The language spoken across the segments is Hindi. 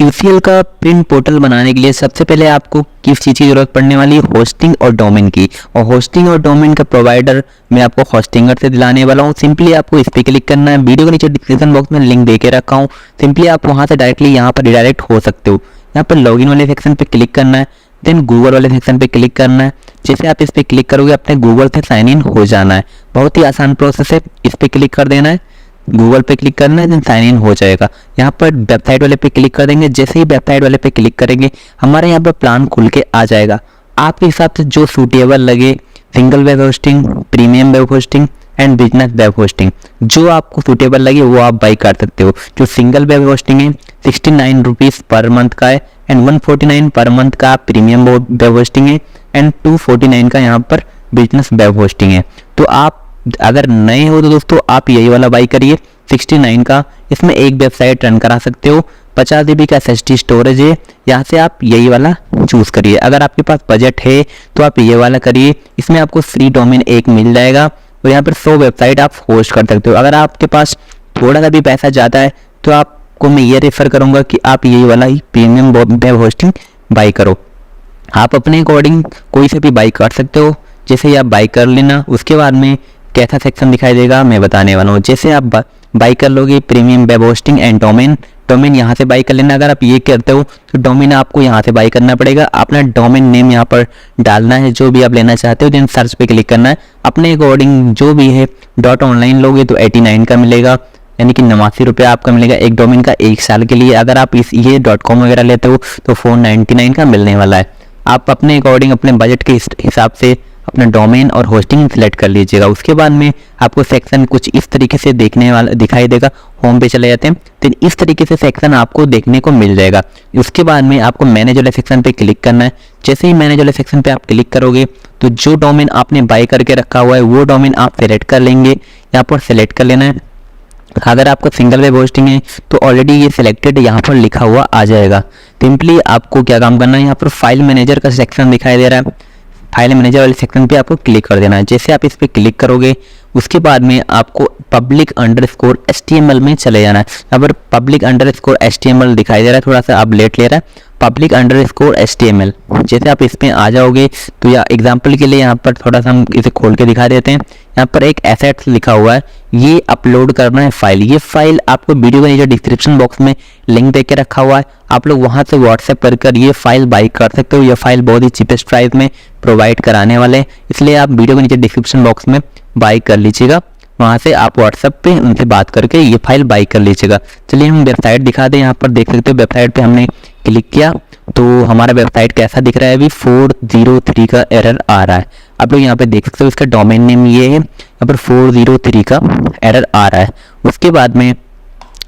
यूसीएल का प्रिंट पोर्टल बनाने के लिए सबसे पहले आपको किस चीज़ की जरूरत पड़ने वाली है, होस्टिंग और डोमेन की। और होस्टिंग और डोमेन का प्रोवाइडर मैं आपको होस्टिंगर से दिलाने वाला हूँ। सिंपली आपको इस पर क्लिक करना है। वीडियो के नीचे डिस्क्रिप्शन बॉक्स में लिंक दे के रखा हूँ, सिंपली आप वहाँ से डायरेक्टली यहाँ पर रिडायरेक्ट हो सकते हो। यहाँ पर लॉगिन वाले सेक्शन पे क्लिक करना है, देन गूगल वाले सेक्शन पे क्लिक करना है। जैसे आप इस पे क्लिक करोगे अपने गूगल से साइन इन हो जाना है। बहुत ही आसान प्रोसेस है। इस पे क्लिक कर देना है, गूगल पे क्लिक करना है, देन साइन इन हो जाएगा। यहाँ पर वेबसाइट वाले पे क्लिक कर देंगे। जैसे ही वेबसाइट वाले पे क्लिक करेंगे हमारे यहाँ पर प्लान खुल के आ जाएगा। आपके हिसाब से जो सूटेबल लगे, single web hosting, premium web hosting and business web hosting, जो आपको सूटेबल लगे वो आप बाई कर सकते हो। जो सिंगल वेब होस्टिंग है 69 रुपीज़ पर मंथ का है एंड 149 पर मंथ का प्रीमियम वेब होस्टिंग है एंड 249 का यहाँ पर बिजनेस वेब होस्टिंग है। तो आप अगर नए हो तो दोस्तों आप यही वाला बाई करिए 69 का। इसमें एक वेबसाइट रन करा सकते हो, 50 GB का SSD स्टोरेज है। यहाँ से आप यही वाला चूज़ करिए। अगर आपके पास बजट है तो आप ये वाला करिए। इसमें आपको फ्री डोमेन एक मिल जाएगा और यहाँ पर 100 वेबसाइट आप होस्ट कर सकते हो। अगर आपके पास थोड़ा सा भी पैसा ज़्यादा है तो आपको मैं ये रेफर करूँगा कि आप यही वाला ही प्रीमियम वेब होस्टिंग बाई करो। आप अपने अकॉर्डिंग कोई से भी बाई कर सकते हो। जैसे ही आप बाई कर लेना, उसके बाद में कैसा सेक्शन दिखाई देगा मैं बताने वाला हूँ। जैसे आप बाई कर लोगे premium web hosting and domain यहाँ से बाई कर लेना। अगर आप ये करते हो तो डोमेन आपको यहाँ से बाई करना पड़ेगा। अपना डोमेन नेम यहाँ पर डालना है जो भी आप लेना चाहते हो, देन सर्च पे क्लिक करना है। अपने अकॉर्डिंग जो भी है .online लोगे तो 89 का मिलेगा, यानी कि 89 रुपये आपका मिलेगा एक डोमेन का 1 साल के लिए। अगर आप ये .com वगैरह लेते हो तो 499 का मिलने वाला है। आप अपने अकॉर्डिंग अपने बजट के हिसाब से अपना डोमेन और होस्टिंग सिलेक्ट कर लीजिएगा। उसके बाद में आपको सेक्शन कुछ इस तरीके से दिखाई देगा। होम पे चले जाते हैं तो इस तरीके से सेक्शन आपको देखने को मिल जाएगा। उसके बाद में आपको मैनेज वाले सेक्शन पे क्लिक करना है। जैसे ही मैनेज वाले सेक्शन पे आप क्लिक करोगे तो जो डोमेन आपने बाई करके रखा हुआ है वो डोमेन आप सेलेक्ट कर लेंगे। यहाँ पर सेलेक्ट कर लेना है। अगर आपका सिंगल वेब होस्टिंग है तो ऑलरेडी ये सिलेक्टेड यहाँ पर लिखा हुआ आ जाएगा। सिंपली आपको क्या काम करना है, यहाँ पर फाइल मैनेजर का सेक्शन दिखाई दे रहा है, फाइल मैनेजर वाले सेक्शन पे आपको क्लिक कर देना है। जैसे आप इस पर क्लिक करोगे उसके बाद में आपको public_html में चले जाना है। यहाँ पर public_html दिखाई दे रहा है, थोड़ा सा आप लेट ले रहा है, public_html। जैसे आप इस पे आ जाओगे तो या एग्जांपल के लिए यहाँ पर थोड़ा सा हम इसे खोल के दिखा देते हैं। यहाँ पर एक एसेट्स लिखा हुआ है, ये अपलोड करना है फाइल। ये फाइल आपको वीडियो के नीचे डिस्क्रिप्शन बॉक्स में लिंक दे के रखा हुआ है, आप लोग वहाँ से व्हाट्सएप कर ये फाइल बाई कर सकते हो। ये फाइल बहुत ही चीपेस्ट प्राइस में प्रोवाइड कराने वाले हैं, इसलिए आप वीडियो के नीचे डिस्क्रिप्शन बॉक्स में बाई कर लीजिएगा। वहाँ से आप व्हाट्सएप पे उनसे बात करके ये फाइल बाई कर लीजिएगा। चलिए हम वेबसाइट दिखा दें। यहाँ पर देख सकते हो वेबसाइट पे हमने क्लिक किया तो हमारा वेबसाइट कैसा दिख रहा है, अभी 403 का एरर आ रहा है। आप लोग यहाँ पे देख सकते हो इसका डोमेन नेम ये है, यहाँ पर 403 का एरर आ रहा है। उसके बाद में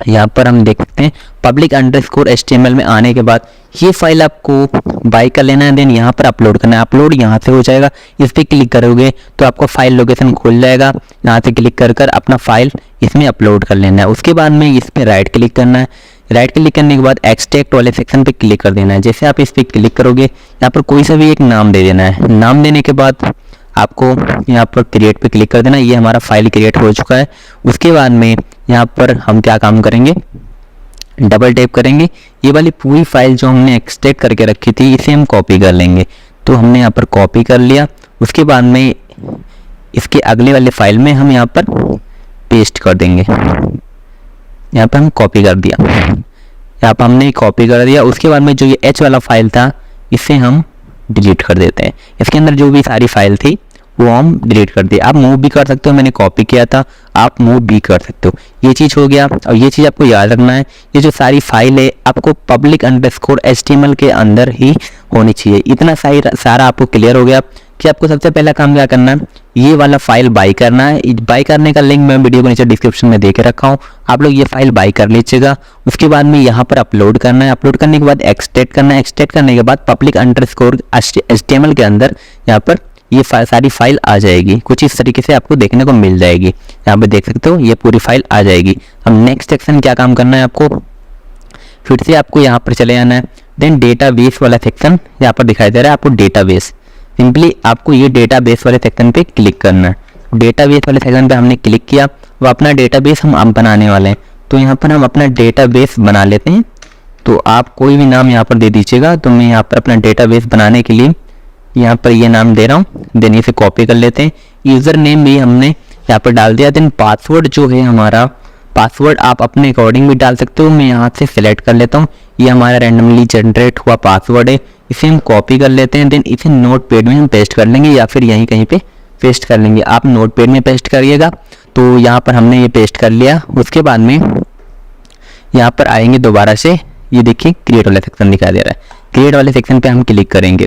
यहाँ पर हम देख सकते हैं public_html में आने के बाद ये फाइल आपको बाई कर लेना है, देन यहाँ पर अपलोड करना है। अपलोड यहाँ से हो जाएगा। इस पर क्लिक करोगे तो आपको फाइल लोकेशन खुल जाएगा। यहाँ से क्लिक कर अपना फाइल इसमें अपलोड कर लेना है। उसके बाद में इस पर राइट क्लिक करना है। राइट क्लिक करने के बाद एक्सट्रैक्ट वाले सेक्शन पे क्लिक कर देना है। जैसे आप इस पर क्लिक करोगे यहाँ पर कोई सा भी एक नाम दे देना है। नाम देने के बाद आपको यहाँ पर क्रिएट पे क्लिक कर देना। ये हमारा फाइल क्रिएट हो चुका है। उसके बाद में यहाँ पर हम क्या काम करेंगे, डबल टैप करेंगे। ये वाली पूरी फाइल जो हमने एक्सट्रैक्ट करके रखी थी इसे हम कॉपी कर लेंगे। तो हमने यहाँ पर कॉपी कर लिया। उसके बाद में इसके अगले वाले फाइल में हम यहाँ पर पेस्ट कर देंगे। यहाँ पर हम कॉपी कर दिया, यहाँ पर हमने कॉपी कर दिया। उसके बाद में जो ये H वाला फाइल था इसे हम डिलीट कर देते हैं। इसके अंदर जो भी सारी फाइल थी वो हम डिलीट कर दिए। आप मूव भी कर सकते हो, मैंने कॉपी किया था, आप मूव भी कर सकते हो। ये चीज़ हो गया। और ये चीज़ आपको याद रखना है, ये जो सारी फाइल है आपको public_html के अंदर ही होनी चाहिए। इतना सारा आपको क्लियर हो गया कि आपको सबसे पहला काम क्या करना है, ये वाला फाइल बाई करना है। बाई करने का लिंक मैं वीडियो के नीचे डिस्क्रिप्शन में दे के रखा हूँ, आप लोग ये फाइल बाई कर लीजिएगा। उसके बाद में यहाँ पर अपलोड करना है। अपलोड करने के बाद एक्सट्रैक्ट करना है। एक्सट्रैक्ट करने के बाद public_html के अंदर यहाँ पर ये सारी फाइल आ जाएगी। कुछ इस तरीके से आपको देखने को मिल जाएगी। यहाँ पे देख सकते हो ये पूरी फाइल आ जाएगी। हम नेक्स्ट सेक्शन क्या काम करना है, आपको फिर से आपको यहाँ पर चले जाना है। देन डेटाबेस वाला सेक्शन यहाँ पर दिखाई दे रहा है आपको डेटाबेस। सिंपली आपको ये डेटाबेस वाले सेक्शन पे क्लिक करना है। डेटाबेस वाले सेक्शन पे हमने क्लिक किया, वो अपना डेटाबेस हम अब बनाने वाले हैं। तो यहाँ पर हम अपना डेटाबेस बना लेते हैं। तो आप कोई भी नाम यहाँ पर दे दीजिएगा। तो मैं यहाँ पर अपना डेटाबेस बनाने के लिए यहाँ पर ये नाम दे रहा हूँ। देन इसे कॉपी कर लेते हैं। यूज़र नेम भी हमने यहाँ पर डाल दिया। देन पासवर्ड जो है हमारा, पासवर्ड आप अपने अकॉर्डिंग भी डाल सकते हो। मैं यहाँ से सिलेक्ट कर लेता हूँ। ये हमारा रैंडमली जनरेट हुआ पासवर्ड है, इसे हम कॉपी कर लेते हैं। देन इसे नोटपैड में हम पेस्ट कर लेंगे या फिर यहीं कहीं पे पेस्ट कर लेंगे। आप नोटपैड में पेस्ट करिएगा। तो यहाँ पर हमने ये पेस्ट कर लिया। उसके बाद में यहाँ पर आएंगे दोबारा से, ये देखिए क्रिएट वाला सेक्शन दिखाई दे रहा है। क्रिएट वाले सेक्शन पे हम क्लिक करेंगे।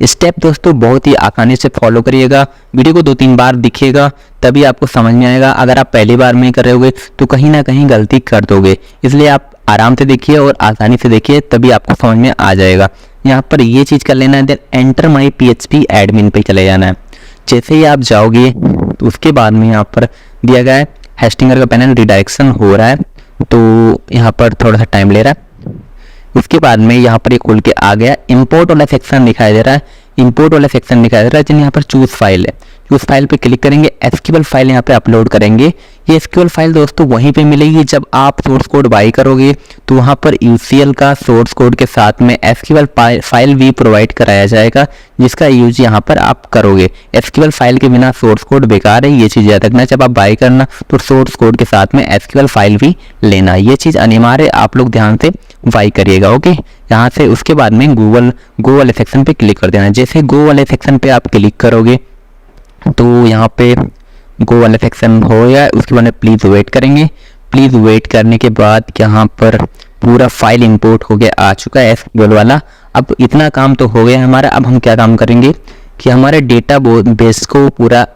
स्टेप दोस्तों बहुत ही आसानी से फॉलो करिएगा। वीडियो को 2-3 बार दिखिएगा तभी आपको समझ में आएगा। अगर आप पहली बार में कर रहे होगे तो कहीं ना कहीं गलती कर दोगे, इसलिए आप आराम से देखिए और आसानी से देखिए, तभी आपको समझ में आ जाएगा। यहाँ पर ये चीज़ कर लेना है। Then enter my PHP admin पे चले जाना है। जैसे ही आप जाओगे तो उसके बाद में यहाँ पर दिया गया है हेस्टिंगर का पैनल रिडायरेक्शन हो रहा है, तो यहाँ पर थोड़ा सा टाइम ले रहा है। उसके बाद में यहाँ पर ये खुल के आ गया। इंपोर्ट वाला सेक्शन दिखाई दे रहा है, इंपोर्ट वाला सेक्शन दिखाई दे रहा है। जिन यहाँ पर चूज फाइल है, चूज फाइल पे क्लिक करेंगे। एसक्यूएल फाइल यहाँ पे अपलोड करेंगे। ये एसक्यूएल फाइल दोस्तों वहीं पे मिलेगी जब आप सोर्स कोड बाई करोगे, तो वहाँ पर यूसीएल का सोर्स कोड के साथ में एसक्यूएल फाइल भी प्रोवाइड कराया जाएगा, जिसका यूज यहाँ पर आप करोगे। एसक्यूएल फाइल के बिना सोर्स कोड बेकार है, ये चीज़ याद रखना। जब आप बाई करना तो सोर्स कोड के साथ में एसक्यूएल फाइल भी लेना, ये चीज़ अनिवार्य, आप लोग ध्यान से बाई करिएगा। ओके, यहाँ से उसके बाद में गो वाले सेक्शन पे क्लिक कर देना। जैसे गो वाले सेक्शन पे आप क्लिक करोगे तो यहाँ पे गो वाला सेक्शन हो गया। उसके बाद में प्लीज़ वेट करेंगे। प्लीज़ वेट करने के बाद यहाँ पर पूरा फाइल इंपोर्ट हो गया, आ चुका है एसक्यूएल वाला। अब इतना काम तो हो गया हमारा। अब हम क्या काम करेंगे कि हमारे डेटा बेस को पूरा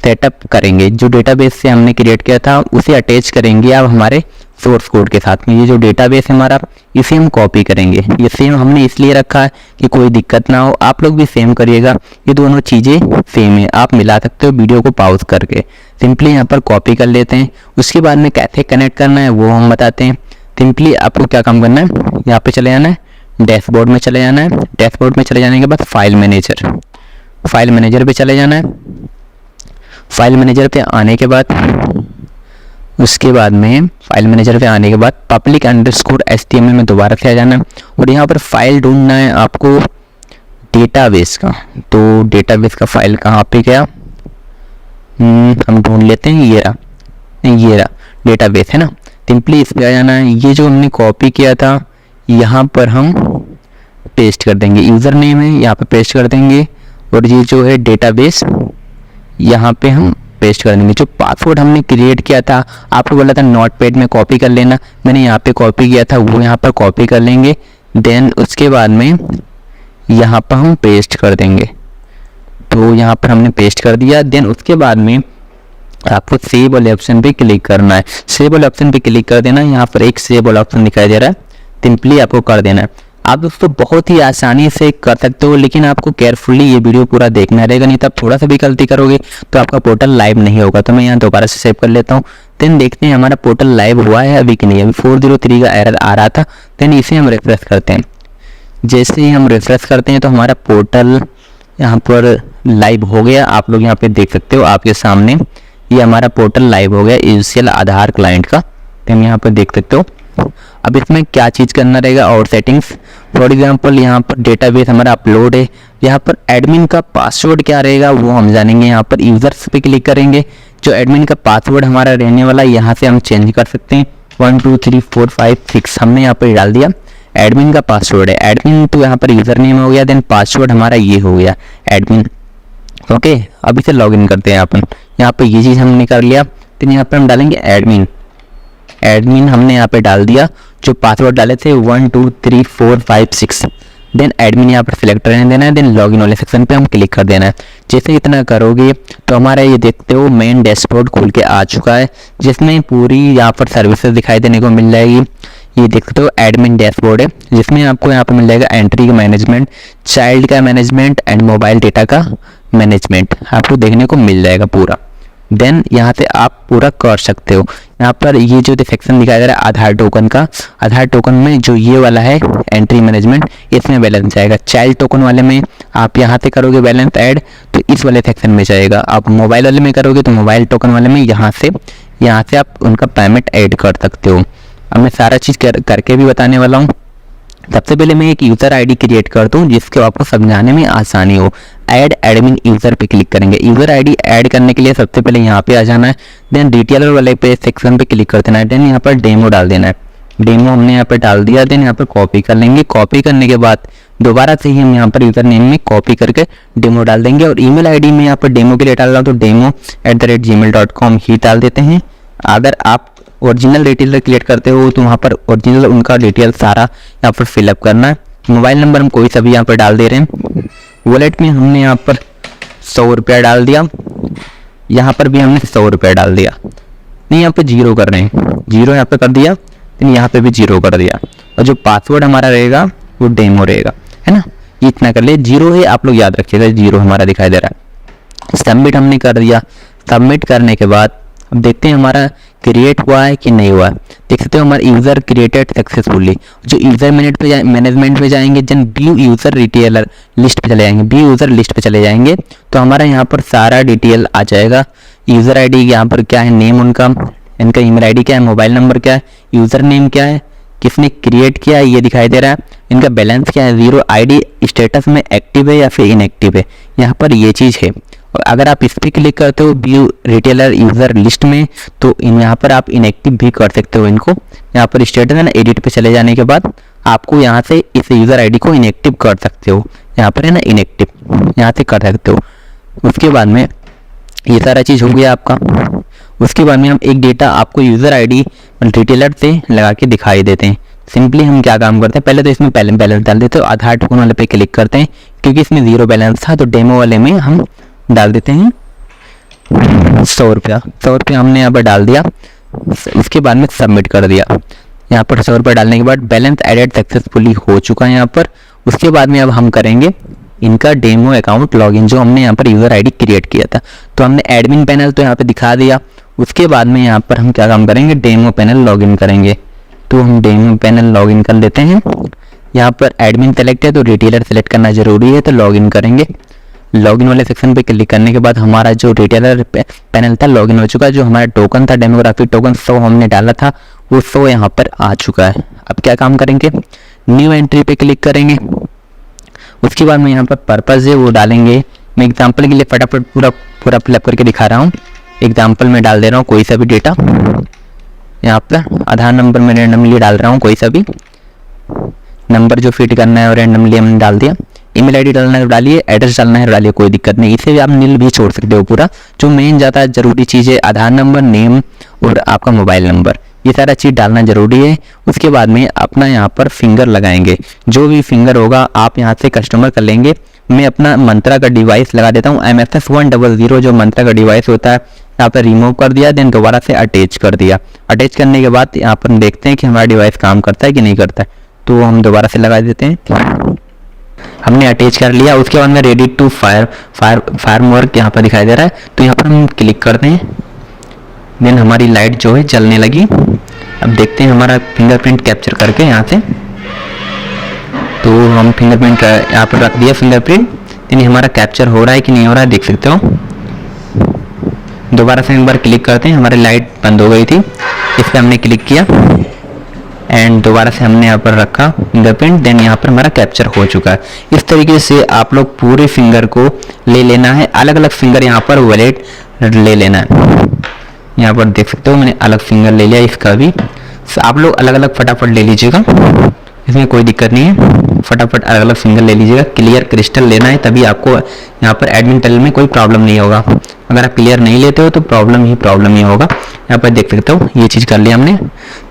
सेटअप करेंगे। जो डेटाबेस से हमने क्रिएट किया था उसे अटैच करेंगे अब हमारे सोर्स कोड के साथ में। ये जो डेटाबेस है हमारा, इसे हम कॉपी करेंगे। ये सेम हमने इसलिए रखा है कि कोई दिक्कत ना हो। आप लोग भी सेम करिएगा, ये दोनों चीज़ें सेम है, आप मिला सकते हो वीडियो को पॉज करके। सिंपली यहाँ पर कॉपी कर लेते हैं। उसके बाद में कैसे कनेक्ट करना है वो हम बताते हैं। सिंपली आपको क्या काम करना है, यहाँ पे चले जाना है, डैशबोर्ड में चले जाना है। डैशबोर्ड में चले जाने के बाद फाइल मैनेजर पे चले जाना है। फाइल मैनेजर पे आने के बाद उसके बाद में फाइल मैनेजर पे आने के बाद पब्लिक अंडरस्कोर HTML में दोबारा से आ जाना है और यहाँ पर फाइल ढूंढना है आपको डेटाबेस का। तो डेटाबेस का फाइल कहाँ पे गया, हम ढूंढ लेते हैं। ये रहा डेटाबेस है ना। सिंपली इस पे आ जाना है। ये जो हमने कॉपी किया था यहाँ पर हम पेस्ट कर देंगे। यूज़र नेम है यहाँ पे पेस्ट कर देंगे और ये जो है डेटाबेस यहाँ पे हम पेस्ट कर देंगे। जो पासवर्ड हमने क्रिएट किया था, आपको बोला था नोटपैड में कॉपी कर लेना, मैंने यहाँ पे कॉपी किया था, वो यहाँ पर कॉपी कर लेंगे। देन उसके बाद में यहाँ पर हम पेस्ट कर देंगे। तो यहाँ पर हमने पेस्ट कर दिया। देन उसके बाद में आपको सेव वाले ऑप्शन पे क्लिक करना है। सेव वाले ऑप्शन पे क्लिक कर देना। यहाँ पर एक सेव वाला ऑप्शन दिखाई दे रहा है, सिंपली आपको कर देना है। आप दोस्तों बहुत ही आसानी से कर सकते हो, लेकिन आपको केयरफुली ये वीडियो पूरा देखना रहेगा, नहीं तो आप थोड़ा सा भी गलती करोगे तो आपका पोर्टल लाइव नहीं होगा। तो मैं यहाँ दोबारा से सेव कर लेता हूँ। देन देखते हैं हमारा पोर्टल लाइव हुआ है अभी कि नहीं। अभी 403 का एरर आ रहा था। देन इसे हम रिफ्रेश करते हैं। जैसे ही हम रिफ्रेश करते हैं तो हमारा पोर्टल यहाँ पर लाइव हो गया। आप लोग यहाँ पे देख सकते हो, आपके सामने ये हमारा पोर्टल लाइव हो गया यूसीएल आधार क्लाइंट का। तो हम यहाँ पर देख सकते हो। अब इसमें क्या चीज़ करना रहेगा और सेटिंग्स, फॉर एग्जांपल यहाँ पर डेटाबेस हमारा अपलोड है। यहाँ पर एडमिन का पासवर्ड क्या रहेगा वो हम जानेंगे। यहाँ पर यूज़र्स पे क्लिक करेंगे। जो एडमिन का पासवर्ड हमारा रहने वाला यहाँ से हम चेंज कर सकते हैं। 1 2 3 4 5 6 हमने यहाँ पर डाल दिया। एडमिन का पासवर्ड है, एडमिन तो यहाँ पर यूज़र नेम हो गया। देन पासवर्ड हमारा ये हो गया एडमिन। ओके, अब इसे लॉगिन करते हैं अपन। यहाँ पर ये चीज़ हमने कर लिया। तो यहाँ पर हम डालेंगे एडमिन हमने यहाँ पे डाल दिया। जो पासवर्ड डाले थे 1 2 3 4 5 6। देन एडमिन यहाँ पर सिलेक्ट रहने देना है। देन लॉगिन वाले सेक्शन पे हम क्लिक कर देना है। जैसे इतना करोगे तो हमारा ये देखते हो मेन डैशबोर्ड खुल के आ चुका है, जिसमें पूरी यहाँ पर सर्विसेज दिखाई देने को मिल जाएगी। ये देखते हो एडमिन डैशबोर्ड है, जिसमें आपको यहाँ पर मिल जाएगा एंट्री का मैनेजमेंट, चाइल्ड का मैनेजमेंट एंड मोबाइल डेटा का मैनेजमेंट आपको देखने को मिल जाएगा पूरा। देन यहाँ से आप पूरा कर सकते हो। यहाँ पर ये जो सेक्शन दिखाई दे रहा है आधार टोकन का, आधार टोकन में जो ये वाला है एंट्री मैनेजमेंट, इसमें बैलेंस जाएगा। चाइल्ड टोकन वाले में आप यहाँ से करोगे बैलेंस ऐड तो इस वाले सेक्शन में जाएगा। आप मोबाइल वाले में करोगे तो मोबाइल टोकन वाले में यहाँ से आप उनका पेमेंट ऐड कर सकते हो। अब मैं सारा चीज़ करके भी बताने वाला हूँ। सबसे पहले मैं एक यूज़र आईडी क्रिएट करता हूँ जिसको आपको समझाने में आसानी हो। ऐड एडमिन यूज़र पे क्लिक करेंगे। यूज़र आईडी ऐड करने के लिए सबसे पहले यहाँ पे आ जाना है, देन रिटेलर वाले पे सेक्शन पे क्लिक कर देना है, देन यहाँ पर डेमो डाल देना है। डेमो हमने यहाँ पर डाल दिया, देन यहाँ पर कॉपी कर लेंगे। कॉपी करने के बाद दोबारा से ही हम यहाँ पर यूज़र नेम में कॉपी करके डेमो डाल देंगे, और ईमेल आईडी में यहाँ पर डेमो के लिए डाल रहा हूँ तो demo@gmail.com ही डाल देते हैं। अगर आप ओरिजिनल डिटेल क्रिएट करते हो तो वहाँ पर ओरिजिनल उनका डिटेल सारा यहाँ पर फिलअप करना है। मोबाइल नंबर हम कोई सा भी यहाँ पर डाल दे रहे हैं। वॉलेट में हमने यहाँ पर 100 रुपया डाल दिया, यहाँ पर भी हमने 100 रुपया डाल दिया। नहीं, यहाँ पे 0 कर रहे हैं, 0 यहाँ पे कर दिया, लेकिन यहाँ पे भी 0 कर दिया, और जो पासवर्ड हमारा रहेगा वो डेमो रहेगा, है ना। ये इतना कर ले, 0 है, आप लोग याद रखिएगा 0 हमारा दिखाई दे रहा है। सबमिट हमने कर दिया। सबमिट करने के बाद अब देखते हैं हमारा क्रिएट हुआ है कि नहीं हुआ है। देख सकते हो हमारा यूज़र क्रिएटेड सक्सेसफुली। जो यूज़र मैनेजमेंट पे जाएंगे, जन व्यू यूज़र रिटेलर लिस्ट पे चले जाएंगे, व्यू यूज़र लिस्ट पे चले जाएंगे तो हमारा यहाँ पर सारा डिटेल आ जाएगा। यूज़र आईडी यहाँ पर क्या है, नेम उनका, इनका ईमेल आईडी क्या है, मोबाइल नंबर क्या है, यूज़र नेम क्या है, किसने क्रिएट किया है ये दिखाई दे रहा है, इनका बैलेंस क्या है, 0, आईडी स्टेटस में एक्टिव है या फिर इनएक्टिव है, यहाँ पर ये चीज़ है। और अगर आप इस पर क्लिक करते हो व्यू रिटेलर यूज़र लिस्ट में तो यहाँ पर आप इनएक्टिव भी कर सकते हो इनको। यहाँ पर स्टेटस है ना, एडिट पे चले जाने के बाद आपको यहाँ से इस यूज़र आईडी को इनएक्टिव कर सकते हो, यहाँ पर है ना इनएक्टिव, यहाँ से कर सकते हो। उसके बाद में ये सारा चीज़ हो गया आपका। उसके बाद में हम एक डेटा आपको यूज़र आईडी रिटेलर से लगा के दिखाई देते हैं। सिंपली हम क्या काम करते हैं, पहले तो इसमें पहले बैलेंस डाल देते हो, आधार टोकन वाले पे क्लिक करते हैं क्योंकि इसमें 0 बैलेंस था, तो डेमो वाले में हम डाल देते हैं 100 रुपया। 100 रुपया हमने यहाँ पर डाल दिया। उसके बाद में सबमिट कर दिया। यहाँ पर 100 रुपया डालने के बाद बैलेंस एडेड सक्सेसफुली हो चुका है यहाँ पर। उसके बाद में अब हम करेंगे इनका डेमो अकाउंट लॉगिन, जो हमने यहाँ पर यूज़र आईडी क्रिएट किया था। तो हमने एडमिन पैनल तो यहाँ पे दिखा दिया। उसके बाद में यहाँ पर हम क्या काम करेंगे, डेमो पैनल लॉगिन करेंगे। तो हम डेमो पैनल लॉगिन कर लेते हैं। यहाँ पर एडमिन सेलेक्ट है तो रिटेलर सेलेक्ट करना जरूरी है, तो लॉगिन करेंगे। लॉगिन वाले सेक्शन पे क्लिक करने के बाद हमारा जो रिटेलर पैनल था लॉगिन हो चुका है। जो हमारा टोकन था, डेमोग्राफिक टोकन 100 हमने डाला था, वो 100 यहाँ पर आ चुका है। अब क्या काम करेंगे, न्यू एंट्री पे क्लिक करेंगे। उसके बाद में यहाँ पर पर्पज़ है वो डालेंगे। मैं एग्जांपल के लिए फटाफट पूरा फिलअप करके दिखा रहा हूँ। एग्जांपल में डाल दे रहा हूँ कोई सा भी डेटा। यहाँ पर आधार नंबर में रैंडमली डाल रहा हूँ, कोई सा भी नंबर जो फिट करना है और रैंडमली हमने डाल दिया। ईमेल आईडी डालना है तो डालिए, एड्रेस डालना है तो डालिए, कोई दिक्कत नहीं। इसे भी आप नील भी छोड़ सकते हो पूरा। जो मेन ज़्यादा जरूरी चीज़ है आधार नंबर, नेम और आपका मोबाइल नंबर, ये सारा चीज़ डालना जरूरी है। उसके बाद में अपना यहाँ पर फिंगर लगाएंगे। जो भी फिंगर होगा आप यहाँ से कस्टमर कर लेंगे। मैं अपना मंत्रा का डिवाइस लगा देता हूँ, MFS 100 जो मंत्रा का डिवाइस होता है, यहाँ पर रिमूव कर दिया, देन दोबारा से अटैच कर दिया। अटैच करने के बाद यहाँ पर देखते हैं कि हमारा डिवाइस काम करता है कि नहीं करता है, तो हम दोबारा से लगा देते हैं। हमने अटैच कर लिया। उसके बाद में रेडी टू फायर वर्क यहाँ पर दिखाई दे रहा है, तो यहाँ पर हम क्लिक करते हैं। देन हमारी लाइट जो है जलने लगी। अब देखते हैं हमारा फिंगरप्रिंट कैप्चर करके यहाँ से, तो हम फिंगरप्रिंट यहाँ पर रख दिया फिंगरप्रिंट। देन हमारा कैप्चर हो रहा है कि नहीं हो रहा है देख सकते हो। दोबारा से एक बार क्लिक करते हैं, हमारी लाइट बंद हो गई थी, इस पर हमने क्लिक किया एंड दोबारा से हमने यहाँ पर रखा फिंगरप्रिंट। देन यहाँ पर हमारा कैप्चर हो चुका है। इस तरीके से आप लोग पूरे फिंगर को ले लेना है। अलग अलग फिंगर यहाँ पर वैलिड ले लेना है। यहाँ पर देख सकते हो मैंने अलग फिंगर ले लिया इसका भी। आप लोग अलग अलग फटाफट ले लीजिएगा, इसमें कोई दिक्कत नहीं है। फटाफट अलग अलग फिंगर ले लीजिएगा। क्लियर क्रिस्टल लेना है, तभी आपको यहाँ पर एडमिन पैनल में कोई प्रॉब्लम नहीं होगा। अगर आप क्लियर नहीं लेते हो तो प्रॉब्लम ही होगा। यहाँ पर देख सकते हो ये चीज़ कर लिया हमने।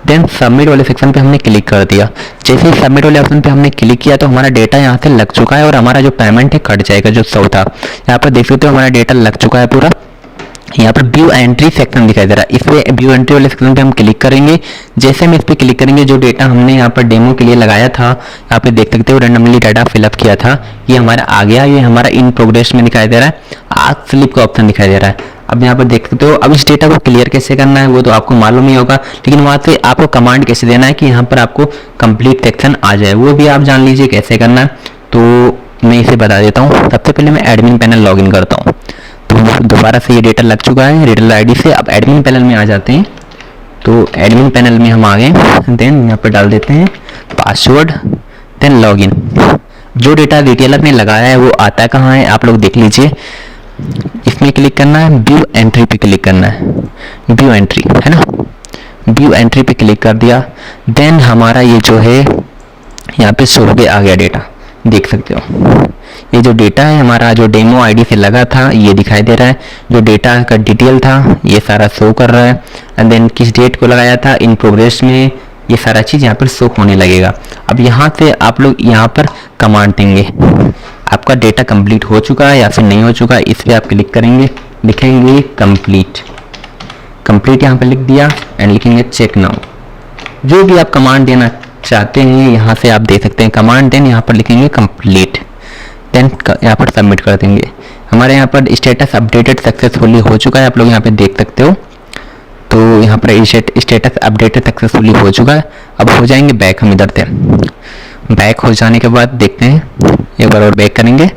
देन सबमिट वाले सेक्शन पे हमने क्लिक कर दिया। जैसे ही सबमिट वाले ऑप्शन पे हमने क्लिक किया तो हमारा डेटा यहाँ से लग चुका है और हमारा जो पेमेंट है कट जाएगा, जो 100 था। यहाँ पर देख सकते हो हमारा डेटा लग चुका है पूरा। यहाँ पर व्यू एंट्री सेक्शन दिखाई दे रहा है, इस पे व्यू एंट्री वाले सेक्शन पे हम क्लिक करेंगे। जैसे हम इस पे क्लिक करेंगे, जो डेटा हमने यहाँ पर डेमो के लिए लगाया था, यहाँ पे देख सकते हो रैंडमली डाटा फिलअप किया था, ये हमारा आ गया। ये हमारा इन प्रोग्रेस में दिखाई दे रहा है। आज स्लिप का ऑप्शन दिखाई दे रहा है। अब यहाँ पर देख सकते हो। अब इस डेटा को क्लियर कैसे करना है वो तो आपको मालूम ही होगा, लेकिन वहाँ से आपको कमांड कैसे देना है कि यहाँ पर आपको कंप्लीट सेक्शन आ जाए, वो भी आप जान लीजिए कैसे करना है। तो मैं इसे बता देता हूँ। सबसे पहले मैं एडमिन पैनल लॉगिन करता हूँ। तो दोबारा से ये डेटा लग चुका है रिटेलर आईडी से। अब एडमिन पैनल में आ जाते हैं। तो एडमिन पैनल में हम आ गए। देन यहाँ पर डाल देते हैं पासवर्ड। Then login. जो डेटा रिटेलर ने लगाया है वो आता कहाँ है आप लोग देख लीजिए। इसमें क्लिक करना है, व्यू एंट्री पे क्लिक करना है, व्यू एंट्री है ना, व्यू एंट्री पे क्लिक कर दिया। देन हमारा ये जो है यहाँ पे शो हो गया, आ गया डेटा, देख सकते हो। ये जो डेटा है हमारा जो डेमो आईडी से लगा था ये दिखाई दे रहा है, जो डेटा का डिटेल था ये सारा शो कर रहा है। एंड देन किस डेट को लगाया था, इन प्रोग्रेस में, ये सारा चीज़ यहाँ पर शो होने लगेगा। अब यहाँ से आप लोग यहाँ पर कमांड देंगे, आपका डेटा कंप्लीट हो चुका है या फिर नहीं हो चुका है, इस पर आप क्लिक करेंगे, लिखेंगे कंप्लीट, कंप्लीट यहाँ पर लिख दिया एंड लिखेंगे चेक नाउ। जो भी आप कमांड देना चाहते हैं यहाँ से आप दे सकते हैं कमांड, देन यहाँ पर लिखेंगे कंप्लीट, देन यहाँ पर सबमिट कर देंगे। हमारे यहाँ पर स्टेटस अपडेटेड सक्सेसफुली हो चुका है, आप लोग यहाँ पे देख सकते हो। तो यहाँ पर स्टेटस अपडेटेड सक्सेसफुली हो चुका है। अब हो जाएंगे बैक हम इधर से, बैक हो जाने के बाद देखते हैं, एक बार और बैक करेंगे।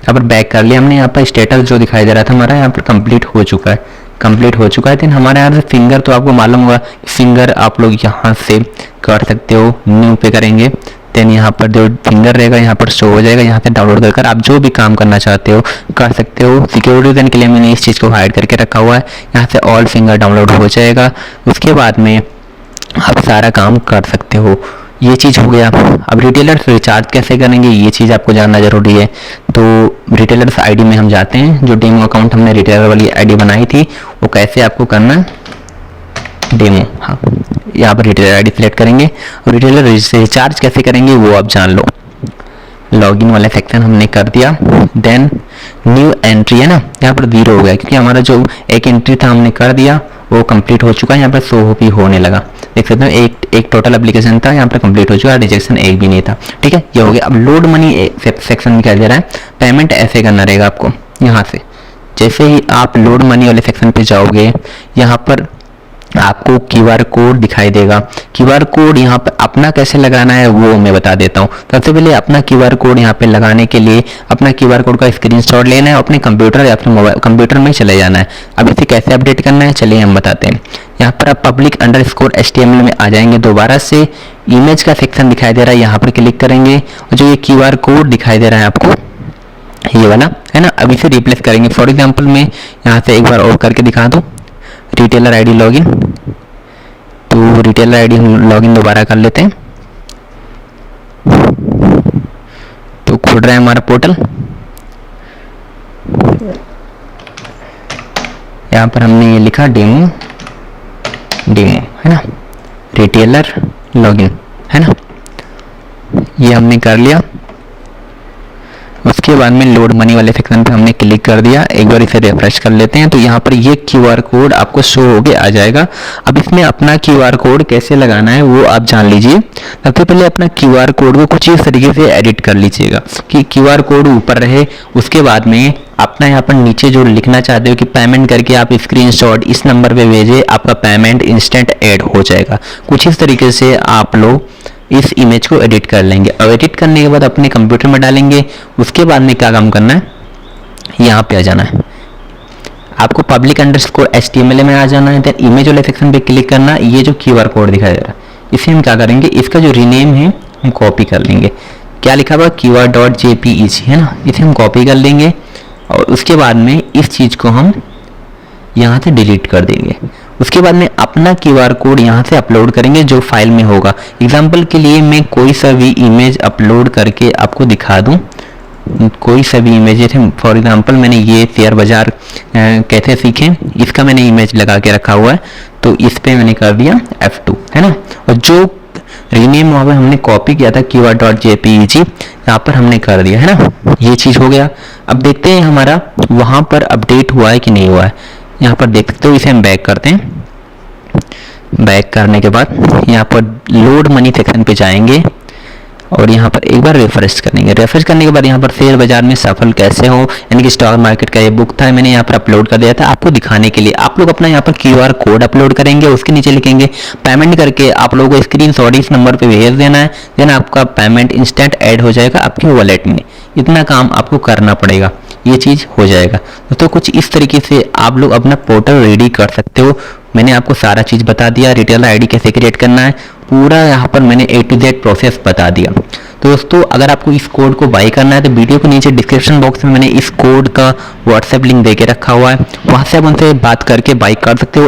अब बैक कर लिया हमने, यहाँ पर स्टेटस जो दिखाई दे रहा था हमारा यहाँ पर कंप्लीट हो चुका है, कंप्लीट हो चुका है। देन हमारे यहाँ से फिंगर तो आपको मालूम होगा, फिंगर आप लोग यहाँ से कर सकते हो, न्यू पे करेंगे। देन यहाँ पर जो फिंगर रहेगा यहाँ पर शो हो जाएगा, यहाँ से डाउनलोड कर आप जो भी काम करना चाहते हो कर सकते हो। सिक्योरिटी रीजन के लिए मैंने इस चीज़ को हाइड करके रखा हुआ है, यहाँ से ऑल फिंगर डाउनलोड हो जाएगा। उसके बाद में आप सारा काम कर सकते हो, ये चीज़ हो गया। अब रिटेलर से रिचार्ज कैसे करेंगे ये चीज़ आपको जानना ज़रूरी है। तो रिटेलर्स आईडी में हम जाते हैं, जो डेमो अकाउंट हमने रिटेलर वाली आईडी बनाई थी वो कैसे आपको करना है, डेमो, हाँ यहाँ पर रिटेलर आईडी सेलेक्ट करेंगे और रिटेलर से रिचार्ज कैसे करेंगे वो आप जान लो। लॉगिन वाला सेक्शन हमने कर दिया, देन न्यू एंट्री है ना, यहाँ पर 0 हो गया क्योंकि हमारा जो एक एंट्री था हमने कर दिया वो कंप्लीट हो चुका है, यहाँ पर शो भी होने लगा, देख सकते हो। एक टोटल एप्लीकेशन था, यहाँ पर कंप्लीट हो चुका है, रिजेक्शन एक भी नहीं था, ठीक है, ये हो गया। अब लोड मनी सेक्शन दिखाई दे रहा है, पेमेंट ऐसे करना रहेगा आपको। यहाँ से जैसे ही आप लोड मनी वाले सेक्शन पे जाओगे यहाँ पर आपको क्यूआर कोड दिखाई देगा। क्यूआर कोड यहाँ पर अपना कैसे लगाना है वो मैं बता देता हूँ। सबसे पहले अपना क्यूआर कोड यहाँ पे लगाने के लिए अपना क्यूआर कोड का स्क्रीनशॉट लेना है, अपने कंप्यूटर या फिर मोबाइल कंप्यूटर में चले जाना है। अब इसे कैसे अपडेट करना है चलिए हम बताते हैं। यहाँ पर आप public_html में आ जाएंगे, दोबारा से इमेज का सेक्शन दिखाई दे रहा है, यहाँ पर क्लिक करेंगे और जो ये क्यूआर कोड दिखाई दे रहा है आपको ये वाला है ना, अब इसे रिप्लेस करेंगे। फॉर एग्जाम्पल मैं यहाँ से एक बार और करके दिखा दूँ, रिटेलर आईडी लॉगिन, तो रिटेलर आईडी हम लॉगिन दोबारा कर लेते हैं। तो खुल रहा है हमारा पोर्टल, यहाँ पर हमने ये लिखा डेमो, डेमो है ना, रिटेलर लॉगिन है ना, ये हमने कर लिया। उसके बाद में लोड मनी वाले सेक्शन पे हमने क्लिक कर दिया, एक बार इसे रिफ्रेश कर लेते हैं तो यहाँ पर ये क्यूआर कोड आपको शो होके आ जाएगा। अब इसमें अपना क्यूआर कोड कैसे लगाना है वो आप जान लीजिए। सबसे पहले अपना क्यूआर कोड को कुछ इस तरीके से एडिट कर लीजिएगा कि क्यूआर कोड ऊपर रहे। उसके बाद में अपना यहाँ पर नीचे जो लिखना चाहते हो कि पेमेंट करके आप स्क्रीनशॉट इस नंबर पे भेजें, आपका पेमेंट इंस्टेंट ऐड हो जाएगा। कुछ इस तरीके से आप लोग इस इमेज को एडिट कर लेंगे। अब एडिट करने के बाद अपने कंप्यूटर में डालेंगे। उसके बाद में क्या काम करना है, यहाँ पे आ जाना है, आपको public_html में आ जाना है। देन इमेज वाले सेक्शन पे क्लिक करना, ये जो क्यूआर कोड दिखाई दे रहा है इसे हम क्या करेंगे, इसका जो रीनेम है हम कॉपी कर लेंगे। क्या लिखा हुआ QR.jpeg है ना, इसे हम कॉपी कर लेंगे और उसके बाद में इस चीज़ को हम यहाँ से डिलीट कर देंगे। उसके बाद में अपना क्यूआर कोड यहाँ से अपलोड करेंगे जो फाइल में होगा। एग्जाम्पल के लिए मैं कोई सा भी इमेज अपलोड करके आपको दिखा दूँ, कोई सा भी इमेज है। फॉर एग्जांपल मैंने ये शेयर बाजार कैसे सीखें इसका मैंने इमेज लगा के रखा हुआ है, तो इस पे मैंने कर दिया F2 है ना, और जो रीनेम वहाँ पर हमने कॉपी किया था QR.jpeg यहाँ पर हमने कर दिया है ना, ये चीज़ हो गया। अब देखते हैं हमारा वहाँ पर अपडेट हुआ है कि नहीं हुआ है। यहाँ पर देख सकते हो, इसे हम बैक करते हैं। बैक करने के बाद यहाँ पर लोड मनी सेक्शन पे जाएंगे और यहाँ पर एक बार रिफ्रेश करेंगे। रिफ्रेश करने के बाद यहाँ पर शेयर बाजार में सफल कैसे हो, यानी कि स्टॉक मार्केट का ये बुक था, मैंने यहाँ पर अपलोड कर दिया था आपको दिखाने के लिए। आप लोग अपना यहाँ पर क्यूआर कोड अपलोड करेंगे, उसके नीचे लिखेंगे पेमेंट करके आप लोगों को स्क्रीनशॉट इस नंबर पे भेज देना है। देन आपका पेमेंट इंस्टेंट ऐड हो जाएगा आपके वॉलेट में। इतना काम आपको करना पड़ेगा, ये चीज़ हो जाएगा। तो कुछ इस तरीके से आप लोग अपना पोर्टल रेडी कर सकते हो। मैंने आपको सारा चीज़ बता दिया, रिटेलर आईडी कैसे क्रिएट करना है, पूरा यहाँ पर मैंने A to Z प्रोसेस बता दिया। तो दोस्तों अगर आपको इस कोड को बाई करना है तो वीडियो के नीचे डिस्क्रिप्शन बॉक्स में मैंने इस कोड का व्हाट्सएप लिंक दे के रखा हुआ है, वहाँ से आप उनसे बात करके बाई कर सकते हो।